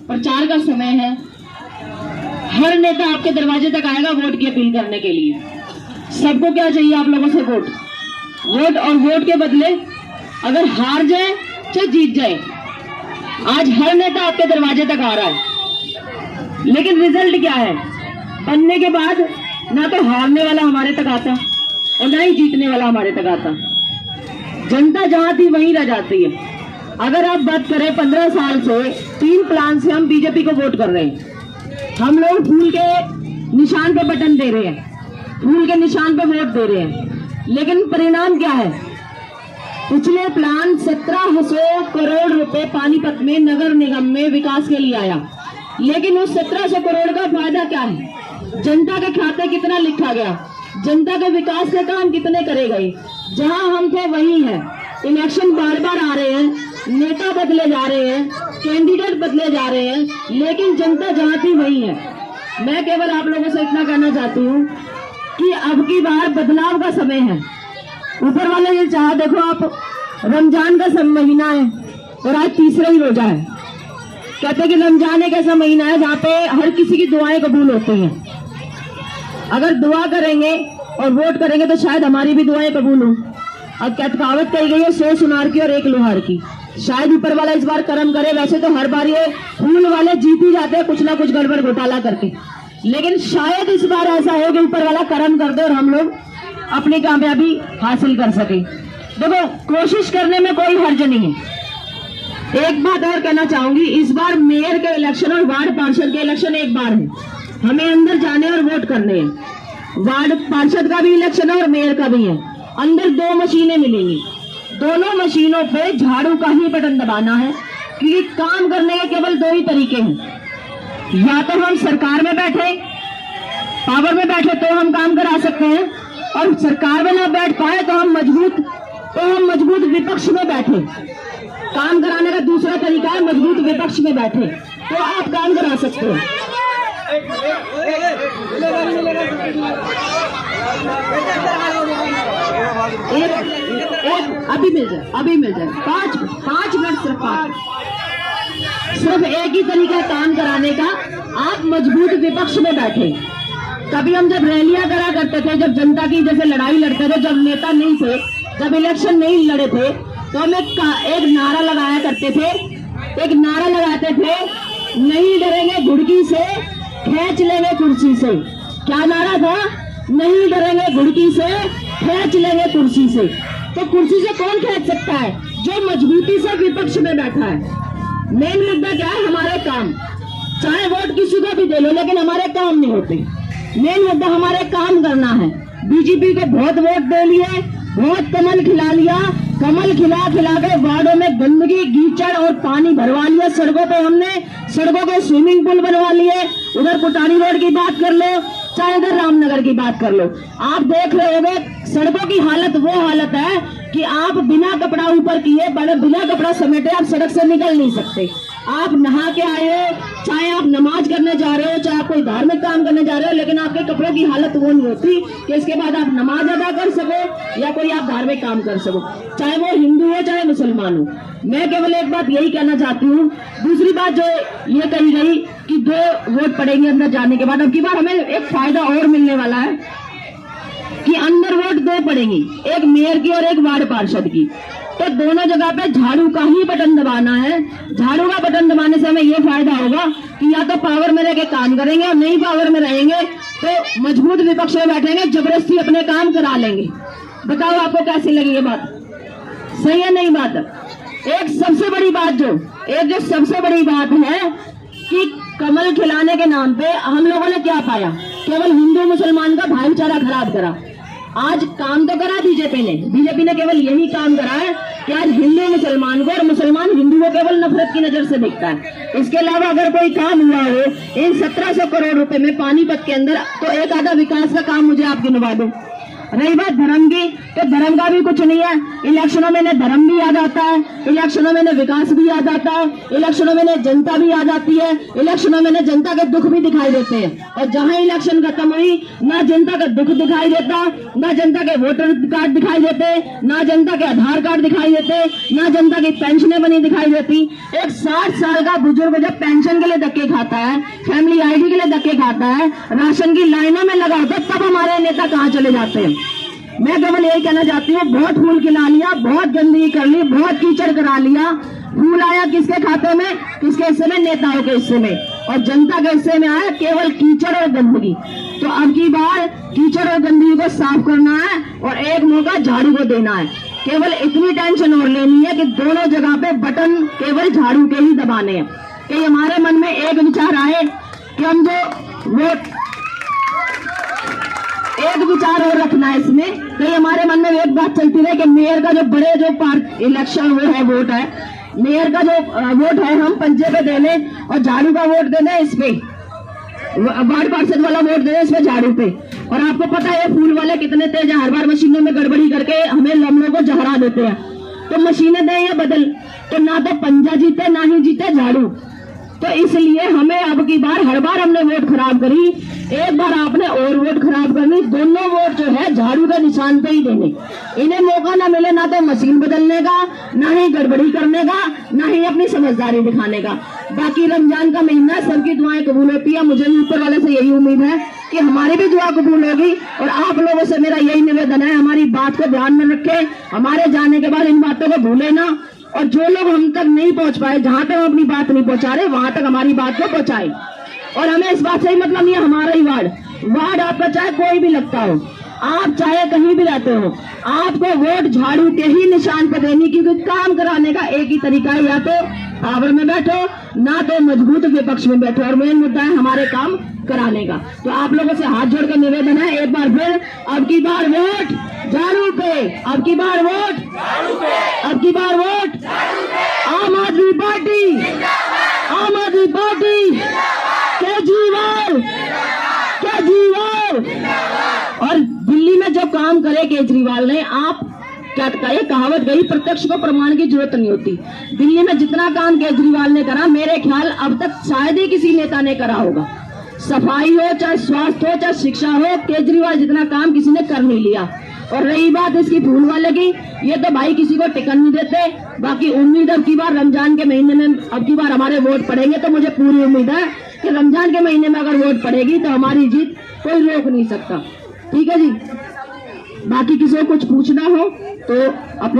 प्रचार का समय है। हर नेता आपके दरवाजे तक आएगा वोट की अपील करने के लिए। सबको क्या चाहिए आप लोगों से? वोट। वोट और वोट के बदले अगर हार जाए चाहे जीत जाए, आज हर नेता आपके दरवाजे तक आ रहा है, लेकिन रिजल्ट क्या है? बनने के बाद ना तो हारने वाला हमारे तक आता और ना ही जीतने वाला हमारे तक आता। जनता जहां थी वहीं रह जाती है। अगर आप बात करें 15 साल से 3 प्लान से हम बीजेपी को वोट कर रहे हैं। हम लोग फूल के निशान पे बटन दे रहे हैं, फूल के निशान पे वोट दे रहे हैं, लेकिन परिणाम क्या है? पिछले प्लान 1700 करोड़ रुपए पानीपत में नगर निगम में विकास के लिए आया, लेकिन उस 1700 करोड़ का फायदा क्या है? जनता के खाते कितना लिखा गया? जनता के विकास के काम कितने करे गए? जहां हम थे वही है। इलेक्शन बार बार आ रहे हैं, नेता बदले जा रहे हैं, कैंडिडेट बदले जा रहे हैं, लेकिन जनता जहां थी वही है। मैं केवल आप लोगों से इतना कहना चाहती हूँ कि अब की बार बदलाव का समय है। ऊपर वाले ये चाह, देखो आप, रमजान का महीना है और आज तीसरा ही रोजा है। कहते हैं कि रमजान एक ऐसा महीना है जहाँ पे हर किसी की दुआएं कबूल होती हैं। अगर दुआ करेंगे और वोट करेंगे तो शायद हमारी भी दुआएं कबूल हो। अब क्या कहावत कही गई है, 100 सुनार की और 1 लोहार की। शायद ऊपर वाला इस बार करम करे। वैसे तो हर बार ये फूल वाले जीत ही जाते हैं कुछ ना कुछ गड़बड़ घोटाला करके, लेकिन शायद इस बार ऐसा हो कि ऊपर वाला करम कर दे और हम लोग अपनी कामयाबी हासिल कर सके। देखो, कोशिश करने में कोई हर्ज नहीं है। एक बात और कहना चाहूंगी, इस बार मेयर के इलेक्शन और वार्ड पार्षद के इलेक्शन एक बार है। हमें अंदर जाने और वोट करने हैं। वार्ड पार्षद का भी इलेक्शन है और मेयर का भी है। अंदर 2 मशीनें मिलेंगी, दोनों मशीनों पे झाड़ू का ही बटन दबाना है, क्योंकि काम करने के केवल 2 ही तरीके हैं। या तो हम सरकार में बैठे, पावर में बैठे तो हम काम करा सकते हैं, और सरकार में ना बैठ पाए तो हम मजबूत विपक्ष में बैठे। काम कराने का दूसरा तरीका है मजबूत विपक्ष में बैठे, तो आप काम करा सकते हो। अभी मिल जाए 5 मिनट, सिर्फ एक ही तरीका है काम कराने का, आप मजबूत विपक्ष में बैठे। कभी हम जब रैलियां करा करते थे, जब जनता की जैसे लड़ाई लड़ते थे, जब नेता नहीं थे, जब इलेक्शन नहीं लड़े थे, तो हम एक नारा लगाया करते थे। एक नारा लगाते थे, नहीं डरेंगे घुड़की से, खींच लेंगे कुर्सी से। क्या नारा था? नहीं डरेंगे घुड़की से, खींच लेंगे कुर्सी से। तो कुर्सी से कौन खींच सकता है? जो मजबूती से विपक्ष में बैठा है। मेन मुद्दा क्या है? हमारे काम। चाहे वोट किसी को भी दे लो, लेकिन हमारे काम नहीं होते। मेन मुद्दा हमारे काम करना है। बीजेपी को बहुत वोट दे लिए, बहुत कमल खिला लिया, कमल खिला के वार्डों में गंदगी, कीचड़ और पानी भरवा लिया। सड़कों के स्विमिंग पूल बनवा लिए। उधर पुटानी रोड की बात कर लो, चाहे इधर रामनगर की बात कर लो, आप देख रहे होंगे सड़कों की हालत वो हालत है कि आप बिना कपड़ा ऊपर किए, बिना कपड़ा समेटे आप सड़क से निकल नहीं सकते। आप नहा के आए हो, चाहे आप नमाज करने जा रहे हो, चाहे आप कोई धार्मिक काम करने जा रहे हो, लेकिन आपके कपड़ों की हालत वो नहीं होती कि इसके बाद आप नमाज अदा कर सको या कोई आप धार्मिक काम कर सको, चाहे वो हिंदू हो चाहे मुसलमान हो। मैं केवल एक बात यही कहना चाहती हूँ। दूसरी बात जो ये कही गई कि 2 वोट पड़ेंगे अंदर जाने के बाद, अब की बार हमें एक फायदा और मिलने वाला है कि अंदर वोट 2 पड़ेंगी, एक मेयर की और एक वार्ड पार्षद की। तो दोनों जगह पे झाड़ू का ही बटन दबाना है। झाड़ू का बटन दबाने से हमें ये फायदा होगा कि या तो पावर में रह के काम करेंगे, और नहीं पावर में रहेंगे तो मजबूत विपक्ष में बैठेंगे, जबरदस्ती अपने काम करा लेंगे। बताओ आपको कैसी लगी ये बात? सही है नहीं बात? एक सबसे बड़ी बात है कि कमल खिलाने के नाम पे हम लोगों ने क्या पाया? केवल हिंदू मुसलमान का भाईचारा खराब करा। आज काम तो करा बीजेपी ने केवल यही काम करा है कि आज हिंदू मुसलमान को और मुसलमान हिंदू को केवल नफरत की नजर से देखता है। इसके अलावा अगर कोई काम हुआ हो इन 1700 करोड़ रुपए में पानीपत के अंदर, तो एक आधा विकास का काम मुझे आप गिनवा दो। रही बात धर्म की, कि धर्म का भी कुछ नहीं है। इलेक्शनों में इन्हें धर्म भी याद आता है, इलेक्शनों में इन्हें विकास भी याद आता है, इलेक्शनों में इन्हें जनता भी याद आती है, इलेक्शनों में इन्हें जनता के दुख भी दिखाई देते हैं। और जहां इलेक्शन खत्म हुई, ना जनता का दुख दिखाई देता, ना जनता के वोटर कार्ड दिखाई देते, ना जनता के आधार कार्ड दिखाई देते, ना जनता की पेंशनें बनी दिखाई देती। एक 60 साल का बुजुर्ग जब पेंशन के लिए धक्के खाता है, फैमिली आईडी के लिए धक्के खाता है, राशन की लाइनों में लगा होता है, तब हमारे नेता कहाँ चले जाते हैं। मैं केवल यही कहना चाहती हूँ, बहुत फूल खिला लिया, बहुत गंदगी कर ली, बहुत कीचड़ करा लिया। फूल आया किसके खाते में, किसके हिस्से में, नेताओं के हिस्से में, और जनता के हिस्से में आया केवल कीचड़ और गंदगी। तो अब की बार कीचड़ और गंदगी को साफ करना है और एक मौका झाड़ू को देना है। केवल इतनी टेंशन और लेनी है कि दोनों जगह पे बटन केवल झाड़ू के ही दबाने हैं। कि हमारे मन में एक विचार आए कि हम जो वोट, एक विचार और रखना है इसमें, कि हमारे मन में एक बात चलती रहे कि मेयर का जो बड़े जो इलेक्शन वो है, वोट है, मेयर का जो वोट है हम पंचे पे दे लें और झाड़ू का वोट दे दें इस पे, वार्ड पार्षद वाला वोट दे दें इस पे, झाड़ू पे। और आपको पता है फूल वाले कितने तेज है, हर बार मशीनों में गड़बड़ी करके हमें लमनों को जहरा देते हैं। तो मशीनें दें या बदल, तो ना तो पंजा जीते ना ही जीते झाड़ू। तो इसलिए हमें अब की बार, हर बार हमने वोट खराब करी, एक बार आपने और वोट खराब करनी, दोनों वोट जो है झाड़ू के निशान पे ही देने। इन्हें मौका ना मिले ना तो मशीन बदलने का, ना ही गड़बड़ी करने का, ना ही अपनी समझदारी दिखाने का। बाकी रमजान का महीना, सबकी दुआएं कबूल होती है। मुझे भी ऊपर वाले से यही उम्मीद है कि हमारी भी दुआ कबूल होगी। और आप लोगों से मेरा यही निवेदन है, हमारी बात को ध्यान में रखें, हमारे जाने के बाद इन बातों को भूले ना। और जो लोग हम तक नहीं पहुंच पाए, जहां तक हम अपनी बात नहीं पहुंचा रहे, वहां तक हमारी बात को पहुंचाए। और हमें इस बात से ही मतलब नहीं है हमारा ही वार्ड आपका चाहे कोई भी लगता हो, आप चाहे कहीं भी रहते हो, आपको वोट झाड़ू के ही निशान पर देनी, क्योंकि काम कराने का एक ही तरीका है, या तो पावर में बैठो, ना तो मजबूत विपक्ष में बैठो। और मेन मुद्दा है हमारे काम कराने का। तो आप लोगों से हाथ जोड़कर निवेदन है, एक बार फिर, अब की बार वोट झाड़ू पे, अब की बार वोट झाड़ू पे, अब की बार वोट आम आदमी पार्टी, आम आदमी पार्टी, केजरीवाल, केजरीवाल। और दिल्ली में जो काम करे केजरीवाल ने, आप क्या ये कहावत गई, प्रत्यक्ष को प्रमाण की जरूरत नहीं होती। दिल्ली में जितना काम केजरीवाल ने करा, मेरे ख्याल अब तक शायद ही किसी नेता ने करा होगा। सफाई हो, चाहे स्वास्थ्य हो, चाहे शिक्षा हो, केजरीवाल जितना काम किसी ने कर नहीं लिया। और रही बात इसकी फूल वाले की, ये तो भाई किसी को टिकट नहीं देते। बाकी उम्मीद अब की बार रमजान के महीने में, अब की बार हमारे वोट पड़ेंगे, तो मुझे पूरी उम्मीद है कि रमजान के महीने में अगर वोट पड़ेगी तो हमारी जीत कोई रोक नहीं सकता। ठीक है जी, बाकी किसी को कुछ पूछना हो तो अपने